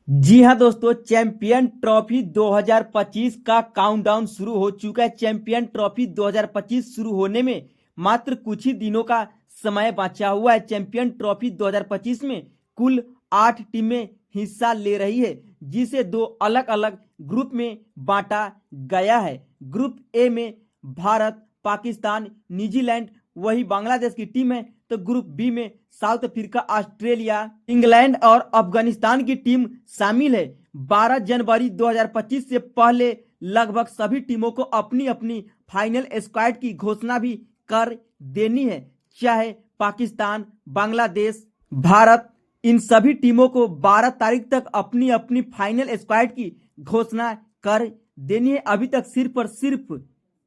जी हाँ दोस्तों, champion trophy 2025 का काउंटडाउन शुरू हो चुका है। चैंपियन ट्रॉफी 2025 शुरू होने में मात्र कुछ ही दिनों का समय बचा हुआ है। चैंपियन ट्रॉफी 2025 में कुल 8 टीमें हिस्सा ले रही है, जिसे दो अलग अलग ग्रुप में बांटा गया है। ग्रुप ए में भारत, पाकिस्तान, न्यूजीलैंड वही बांग्लादेश की टीम है। तो ग्रुप बी में साउथ अफ्रीका, ऑस्ट्रेलिया, इंग्लैंड और अफगानिस्तान की टीम शामिल है। 12 जनवरी 2025 से पहले लगभग सभी टीमों को अपनी अपनी फाइनल स्क्वाड की घोषणा भी कर देनी है। चाहे पाकिस्तान, बांग्लादेश, भारत, इन सभी टीमों को 12 तारीख तक अपनी अपनी फाइनल स्क्वाड की घोषणा कर देनी है। अभी तक सिर्फ और सिर्फ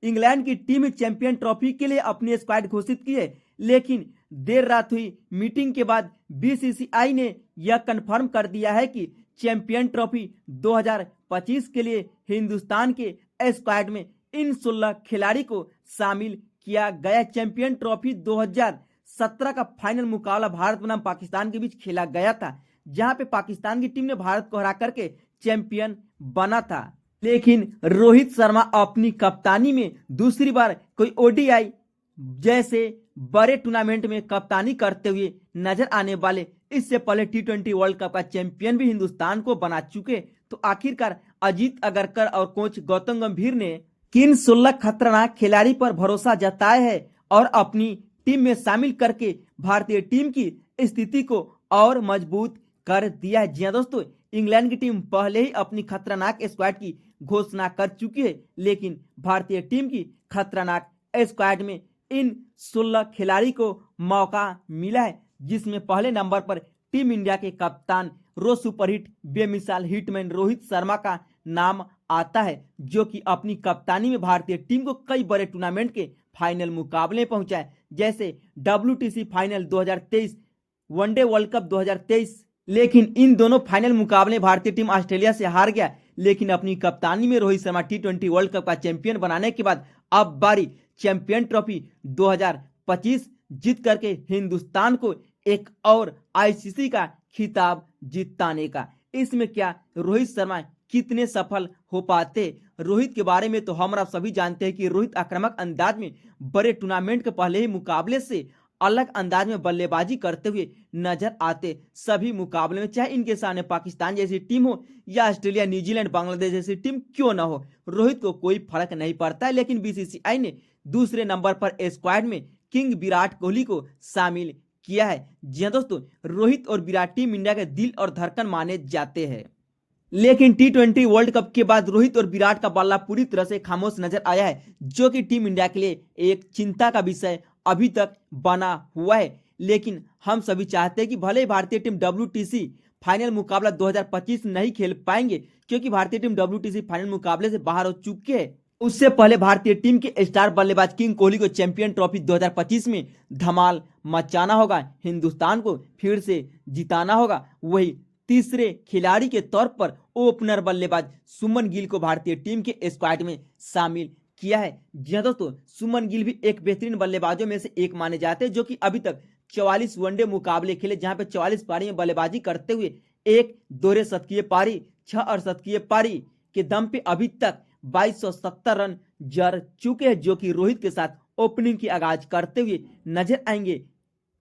इंग्लैंड की टीम चैंपियन ट्रॉफी के लिए अपनी स्क्वाड घोषित की है, लेकिन देर रात हुई मीटिंग के बाद बीसीसीआई ने यह कंफर्म कर दिया है कि चैंपियन ट्रॉफी 2025 के लिए हिंदुस्तान के स्क्वाड में इन 16 खिलाड़ी को शामिल किया गया। चैंपियन ट्रॉफी 2017 का फाइनल मुकाबला भारत बनाम पाकिस्तान के बीच खेला गया था, जहां पे पाकिस्तान की टीम ने भारत को हरा करके चैंपियन बना था। लेकिन रोहित शर्मा अपनी कप्तानी में दूसरी बार कोई ओडीआई जैसे बड़े टूर्नामेंट में कप्तानी करते हुए नजर आने वाले इससे पहले टी20 वर्ल्ड कप का चैंपियन भी हिंदुस्तान को बना चुके। तो आखिरकार अजीत अगरकर और कोच गौतम गंभीर ने किन 16 खतरनाक खिलाड़ी पर भरोसा जताया है और अपनी टीम में शामिल करके भारतीय टीम की स्थिति को और मजबूत कर दिया है। जी हाँ दोस्तों, इंग्लैंड की टीम पहले ही अपनी खतरनाक स्क्वाड की घोषणा कर चुकी है, लेकिन भारतीय टीम की खतरनाक स्क्वाड में इन 16 खिलाड़ी को मौका मिला है, जिसमें पहले नंबर पर टीम इंडिया के कप्तान रो सुपरहिट बेमिसाल हिटमैन रोहित शर्मा का नाम आता है, जो कि अपनी कप्तानी में भारतीय टीम को कई बड़े टूर्नामेंट के फाइनल मुकाबले पहुंचाए, जैसे WTC final 2023, one day world cup 2023। लेकिन इन दोनों फाइनल मुकाबले भारतीय टीम ऑस्ट्रेलिया से हार गया। लेकिन अपनी कप्तानी में रोहित शर्मा टी20 वर्ल्ड कप का चैंपियन बनाने के बाद अब बारी चैंपियन ट्रॉफी 2025 जीत करके हिंदुस्तान को एक और आईसीसी का खिताब जिताने का। इसमें क्या रोहित शर्मा कितने सफल हो पाते? रोहित के बारे में तो हम आप सभी जानते हैं कि रोहित आक्रामक अंदाज में बड़े टूर्नामेंट के पहले ही मुकाबले से अलग अंदाज में बल्लेबाजी करते हुए नजर आते। सभी मुकाबले में चाहे इनके सामने पाकिस्तान जैसी टीम हो या ऑस्ट्रेलिया, न्यूजीलैंड, बांग्लादेश जैसी टीम क्यों ना हो, रोहित को कोई फर्क नहीं पड़ता है। लेकिन बीसीसीआई ने दूसरे नंबर पर स्क्वाड में किंग विराट कोहली को शामिल किया है। जी हाँ दोस्तों, रोहित और विराट टीम इंडिया के दिल और धड़कन माने जाते हैं। लेकिन टी20 वर्ल्ड कप के बाद रोहित और विराट का बल्ला पूरी तरह से खामोश नजर आया है, जो कि टीम इंडिया के लिए एक चिंता का विषय अभी तक बना हुआ है। लेकिन हम सभी चाहते हैं कि भले ही भारतीय टीम WTC फाइनल मुकाबला 2025 नहीं खेल पाएंगे, क्योंकि भारतीय टीम WTC फाइनल मुकाबले से बाहर हो चुके हैं। उससे पहले भारतीय टीम के स्टार बल्लेबाज किंग कोहली को चैंपियन ट्रॉफी 2025 में धमाल मचाना होगा, हिंदुस्तान को फिर से जिताना होगा। वही तीसरे खिलाड़ी के तौर पर ओपनर बल्लेबाज सुमन गिल को भारतीय टीम के स्क्वाड में शामिल किया है। जी हाँ दोस्तों, सुमन गिल भी एक बेहतरीन बल्लेबाजों में से एक माने जाते हैं, जो कि अभी तक 44 वनडे मुकाबले खेले, जहां पे 44 पारी में बल्लेबाजी करते हुए एक दोहरे शतकीय पारी, 6 अर्धशतकीय पारी के दम पे अभी तक 2270 रन जड़ चुके हैं, जो कि रोहित के साथ ओपनिंग की आगाज करते हुए नजर आएंगे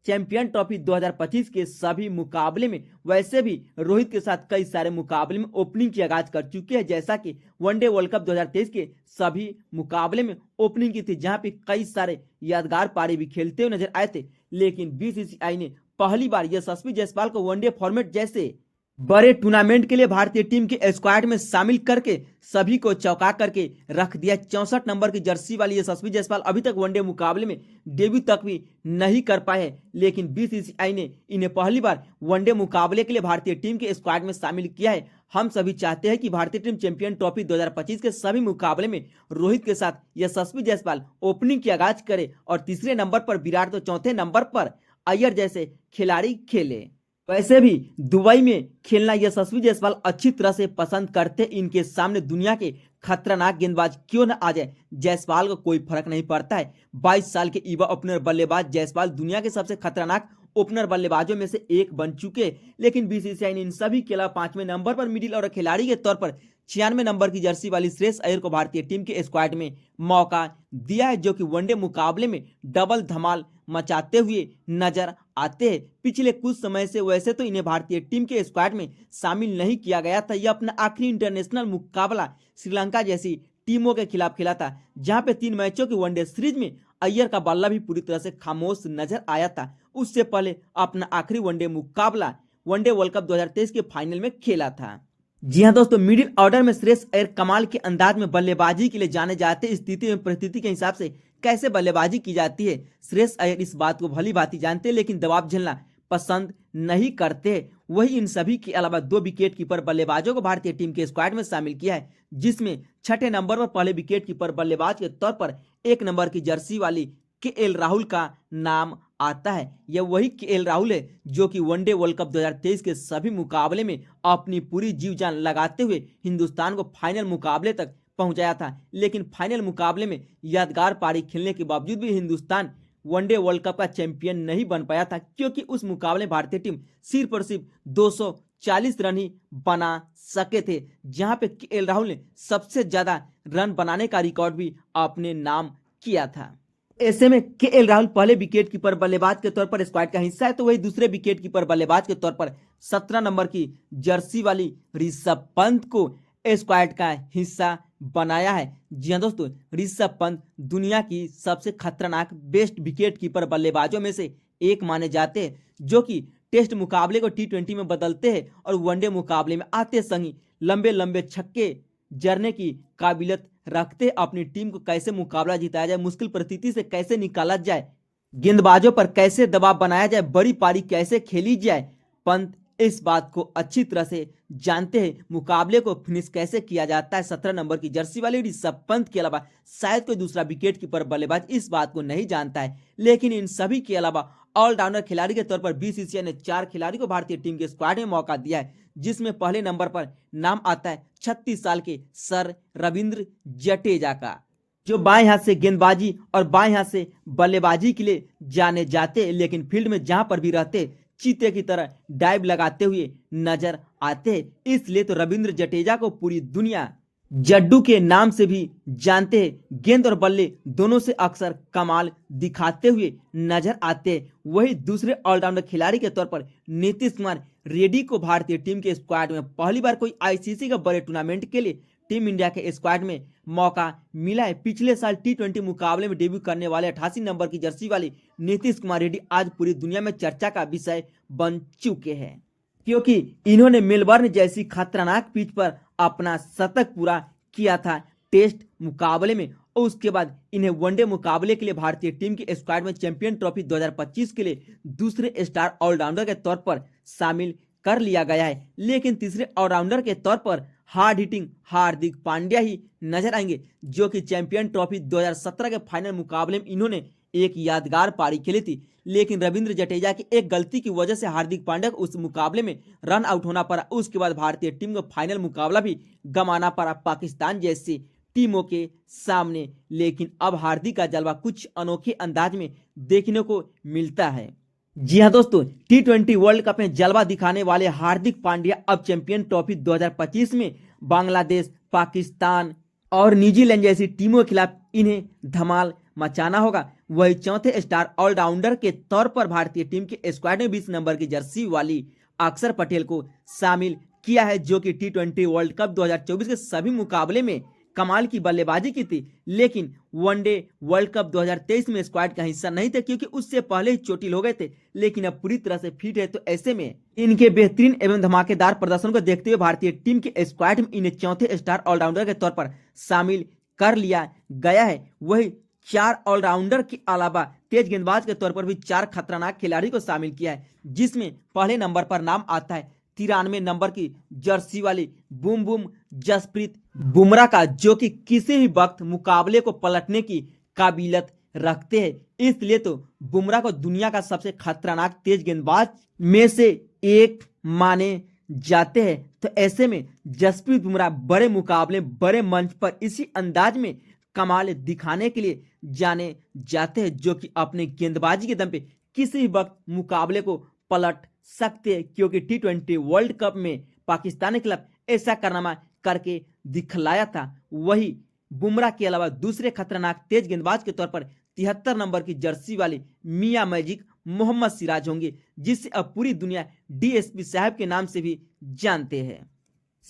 चैंपियन ट्रॉफी 2025 के सभी मुकाबले में। वैसे भी रोहित के साथ कई सारे मुकाबले में ओपनिंग की आगाज कर चुके हैं, जैसा कि वनडे वर्ल्ड कप 2023 के सभी मुकाबले में ओपनिंग की थी, जहां पे कई सारे यादगार पारी भी खेलते हुए नजर आए थे। लेकिन बीसीसीआई ने पहली बार यशस्वी जायसवाल को वनडे फॉर्मेट जैसे बड़े टूर्नामेंट के लिए भारतीय टीम के स्क्वाड में शामिल करके सभी को चौंका करके रख दिया। 64 नंबर की जर्सी वाली यशस्वी जायसवाल अभी तक वनडे मुकाबले में डेब्यू तक भी नहीं कर पाए हैं, लेकिन बीसीसीआई ने इन्हें पहली बार वनडे मुकाबले के लिए भारतीय टीम के स्क्वाड में शामिल किया है। हम सभी चाहते हैं कि भारतीय टीम चैंपियन ट्रॉफी 2025 के सभी मुकाबले में रोहित के साथ यशस्वी जायसवाल ओपनिंग की आगाज करे और तीसरे नंबर पर विराट तो चौथे नंबर पर अय्यर जैसे खिलाड़ी खेले। वैसे भी दुबई में खेलना यशस्वी जायसवाल अच्छी तरह से पसंद करते। इनके सामने दुनिया के खतरनाक गेंदबाज क्यों न आ जाए, जायसवाल को कोई फर्क नहीं पड़ता है। 22 साल के युवा ओपनर बल्लेबाज जायसवाल दुनिया के सबसे खतरनाक ओपनर बल्लेबाजों में से एक बन चुके। लेकिन बीसीसीआई ने इन सभी के अलावा 5वें नंबर पर मिडिल ऑर्डर खिलाड़ी के तौर पर 96 नंबर की जर्सी वाली श्रेयस अय्यर को भारतीय टीम के स्क्वाड में मौका दिया है, जो कि वनडे मुकाबले में डबल धमाल मचाते हुए नजर आते हैं। पिछले कुछ समय से वैसे तो इन्हें भारतीय टीम के स्क्वाड में शामिल नहीं किया गया था। यह अपना आखिरी इंटरनेशनल मुकाबला श्रीलंका जैसी टीमों के खिलाफ खेला था, जहां पे 3 मैचों की वनडे सीरीज में अय्यर का बल्ला भी पूरी तरह से खामोश नजर आया था। उससे पहले अपना आखिरी वनडे मुकाबला वनडे वर्ल्ड कप 2023 के फाइनल में खेला था। जी हाँ दोस्तों, मिडिल ऑर्डर में श्रेयस अय्यर कमाल के अंदाज में बल्लेबाजी के लिए जाने जाते हैं। स्थिति में परिस्थिति के हिसाब से कैसे बल्लेबाजी की जाती है, श्रेयस अय्यर इस बात को भली भांति जानते हैं, लेकिन दबाव झेलना पसंद नहीं करते। वही इन सभी के अलावा 2 विकेट कीपर बल्लेबाजों को भारतीय टीम के स्क्वाड में शामिल किया है, जिसमें 6ठे नंबर पर पहले विकेट कीपर बल्लेबाज के तौर पर 1 नंबर की जर्सी वाली केएल राहुल का नाम आता है। यह वही केएल राहुल है जो कि वनडे वर्ल्ड कप 2023 के सभी मुकाबले में अपनी पूरी जीव जान लगाते हुए हिंदुस्तान को फाइनल मुकाबले तक पहुंचाया था। लेकिन फाइनल मुकाबले में यादगार पारी खेलने के बावजूद भी हिंदुस्तान वनडे वर्ल्ड कप का चैंपियन नहीं बन पाया था, क्योंकि उस मुकाबले में भारतीय टीम सिर्फ और सिर्फ 240 रन ही बना सके थे, जहां पे केएल राहुल ने सबसे ज्यादा रन बनाने का रिकॉर्ड भी अपने नाम किया था। ऐसे में केएल राहुल पहले विकेट कीपर बल्लेबाज के तौर पर स्क्वाड का हिस्सा है, तो वही दूसरे विकेट कीपर बल्लेबाज के तौर पर 17 नंबर की जर्सी वाली ऋषभ पंत को स्क्वाड का हिस्सा बनाया है। जी हाँ दोस्तों, ऋषभ पंत दुनिया की सबसे खतरनाक बेस्ट विकेट कीपर बल्लेबाजों में से एक माने जाते हैं, जो कि टेस्ट मुकाबले को T20 में बदलते हैं और वनडे मुकाबले में आते संगी लंबे लंबे छक्के जड़ने की काबिलियत रखते। अपनी टीम को कैसे मुकाबला जिताया जाए, मुश्किल परिस्थिति से कैसे निकाला जाए, गेंदबाजों पर कैसे दबाव बनाया जाए, बड़ी पारी कैसे खेली जाए, पंत इस बात को अच्छी तरह से जानते हैं। मुकाबले को फिनिश कैसे किया जाता है, 17 नंबर की जर्सी वाले ऋषभ पंत के अलावा शायद कोई दूसरा विकेट कीपर बल्लेबाज इस बात को नहीं जानता है। लेकिन इन सभी के अलावा ऑलराउंडर खिलाड़ी के तौर पर बीसीसीआई ने 4 खिलाड़ी को भारतीय टीम के स्क्वाड में मौका दिया है, जिसमें पहले नंबर पर नाम आता है 36 साल के सर रविंद्र जडेजा का, जो बाएं हाथ से गेंदबाजी और बाएं हाथ से बल्लेबाजी के लिए जाने जाते, लेकिन फील्ड में जहां पर भी रहते चीते की तरह डाइव लगाते हुए नजर आते हैं। इसलिए तो रविंद्र जडेजा को पूरी दुनिया जड्डू के नाम से भी जानते हैं। गेंद और बल्ले दोनों से अक्सर कमाल दिखाते हुए नजर आते हैं। वही दूसरे ऑलराउंडर खिलाड़ी के तौर पर नीतीश कुमार रेड्डी को भारतीय टीम के स्क्वाड में पहली बार कोई आईसीसी का बड़े टूर्नामेंट के लिए टीम इंडिया के स्क्वाड में मौका मिला है। पिछले साल T20 मुकाबले में डेब्यू करने वाले 88 नंबर की जर्सी वाली नीतीश कुमार रेड्डी आज पूरी दुनिया में चर्चा का विषय बन चुके हैं, क्योंकि इन्होंने मेलबर्न जैसी खतरनाक पिच पर अपना शतक पूरा किया था टेस्ट मुकाबले में, और उसके बाद इन्हें वनडे मुकाबले के लिए भारतीय टीम की स्क्वाड में चैंपियन ट्रॉफी 2025 के लिए दूसरे स्टार ऑलराउंडर के तौर पर शामिल कर लिया गया है। लेकिन तीसरे ऑलराउंडर के तौर पर हार्ड हिटिंग हार्दिक पांड्या ही नजर आएंगे, जो कि चैंपियन ट्रॉफी 2017 के फाइनल मुकाबले में इन्होंने एक यादगार पारी खेली थी। लेकिन रविंद्र जडेजा की एक गलती की वजह से हार्दिक पांड्या को उस मुकाबले में रन आउट होना पड़ा। उसके बाद भारतीय टीम को फाइनल मुकाबला भी गंवाना पड़ा पाकिस्तान जैसी टीमों के सामने। लेकिन अब हार्दिक का जलवा कुछ अनोखे अंदाज में देखने को मिलता है। जी हाँ दोस्तों, T20 वर्ल्ड कप में जलवा दिखाने वाले हार्दिक पांड्या अब चैंपियन ट्रॉफी 2025 में बांग्लादेश, पाकिस्तान और न्यूजीलैंड जैसी टीमों के खिलाफ इन्हें धमाल मचाना होगा। वही चौथे स्टार ऑलराउंडर के तौर पर भारतीय टीम के स्क्वाड में 20 नंबर की जर्सी वाली अक्षर पटेल को शामिल किया है, जो कि T20 वर्ल्ड कप 2024 के सभी मुकाबले में कमाल की बल्लेबाजी की थी। लेकिन वनडे वर्ल्ड कप 2023 में स्क्वाड का हिस्सा नहीं थे, क्योंकि उससे पहले ही चोटिल हो गए थे। लेकिन अब पूरी तरह से फिट है, तो ऐसे में इनके बेहतरीन एवं धमाकेदार प्रदर्शन को देखते हुए भारतीय टीम के स्क्वाड में इन्हें चौथे स्टार ऑलराउंडर के तौर पर शामिल कर लिया गया है। वही 4 ऑलराउंडर के अलावा तेज गेंदबाज के तौर पर भी 4 खतरनाक खिलाड़ी को शामिल किया है, जिसमें पहले नंबर पर नाम आता है 93 नंबर की जर्सी वाली बूम बूम जसप्रीत बुमराह का, जो कि किसी भी वक्त मुकाबले को पलटने की काबिलियत रखते हैं। इसलिए तो बुमराह को दुनिया का सबसे खतरनाक तेज गेंदबाज में से एक माने जाते हैं। तो ऐसे में जसप्रीत बुमराह बड़े मुकाबले, बड़े मंच पर इसी अंदाज में कमाल दिखाने के लिए जाने जाते हैं, जो कि अपने गेंदबाजी के दम पे किसी भी वक्त मुकाबले को पलट सकते हैं, क्योंकि T20 वर्ल्ड कप में पाकिस्तान के खिलाफ ऐसा कारनामा करके दिखलाया था। वही बुमराह के अलावा दूसरे खतरनाक तेज गेंदबाज के तौर पर 73 नंबर की जर्सी वाले मियां मैजिक मोहम्मद सिराज होंगे, जिसे अब पूरी दुनिया DSP साहब के नाम से भी जानते हैं।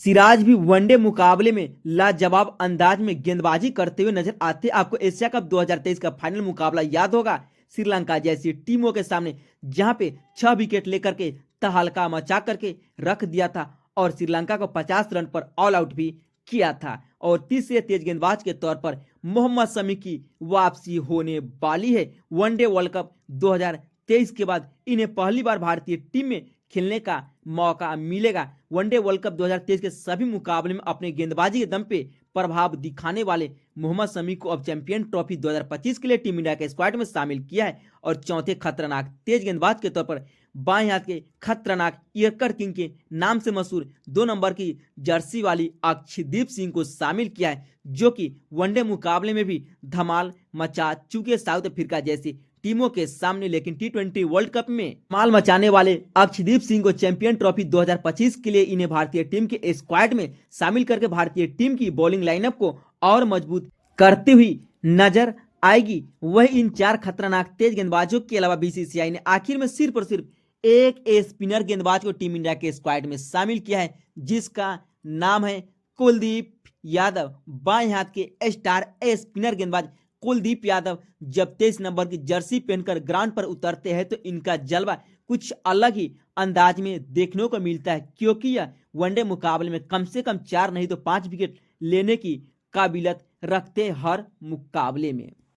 सिराज भी वनडे मुकाबले में लाजवाब अंदाज में गेंदबाजी करते हुए नजर आते। आपको एशिया कप 2023 का फाइनल मुकाबला याद होगा, श्रीलंका जैसी टीमों के सामने, जहां पे 6 विकेट लेकर के तहलका मचा करके रख दिया था और श्रीलंका को 50 रन पर ऑल आउट भी किया था। और तीसरे तेज गेंदबाज के तौर पर मोहम्मद शमी की वापसी होने वाली है। वनडे वर्ल्ड कप 2023 के बाद इन्हें पहली बार भारतीय टीम में खेलने का मौका मिलेगा। वनडे वर्ल्ड कप 2023 के सभी मुकाबले में अपने गेंदबाजी के दम पे प्रभाव दिखाने वाले मोहम्मद शमी को अब चैंपियन ट्रॉफी 2025 के लिए टीम इंडिया के स्क्वाड में शामिल किया है। और चौथे खतरनाक तेज गेंदबाज के तौर पर बाएं हाथ के खतरनाक यर्कर किंग के नाम से मशहूर 2 नंबर की जर्सी वाली अक्षदीप सिंह को शामिल किया है, जो कि वनडे मुकाबले में भी धमाल मचा चुके साउथ अफ्रीका जैसी टीमों के सामने। लेकिन T20 वर्ल्ड कप में माल मचाने वाले अक्षदीप सिंह को चैंपियन ट्रॉफी 2025 के लिए इन्हें भारतीय टीम के स्क्वाड में शामिल करके भारतीय टीम की बॉलिंग लाइनअप को और मजबूत करती हुई नजर आएगी। वही इन 4 खतरनाक तेज गेंदबाजों के अलावा BCCI ने आखिर में सिर्फ और सिर्फ एक स्पिनर गेंदबाज को टीम इंडिया के स्क्वाड में शामिल किया है, जिसका नाम है कुलदीप यादव। बाएं हाथ के स्टार स्पिनर गेंदबाज कुलदीप यादव जब 23 नंबर की जर्सी पहनकर ग्राउंड पर उतरते हैं तो इनका जलवा कुछ अलग ही अंदाज में देखने को मिलता है, क्योंकि यह वनडे मुकाबले में कम से कम 4 नहीं तो 5 विकेट लेने की काबिलियत रखते हर मुकाबले में।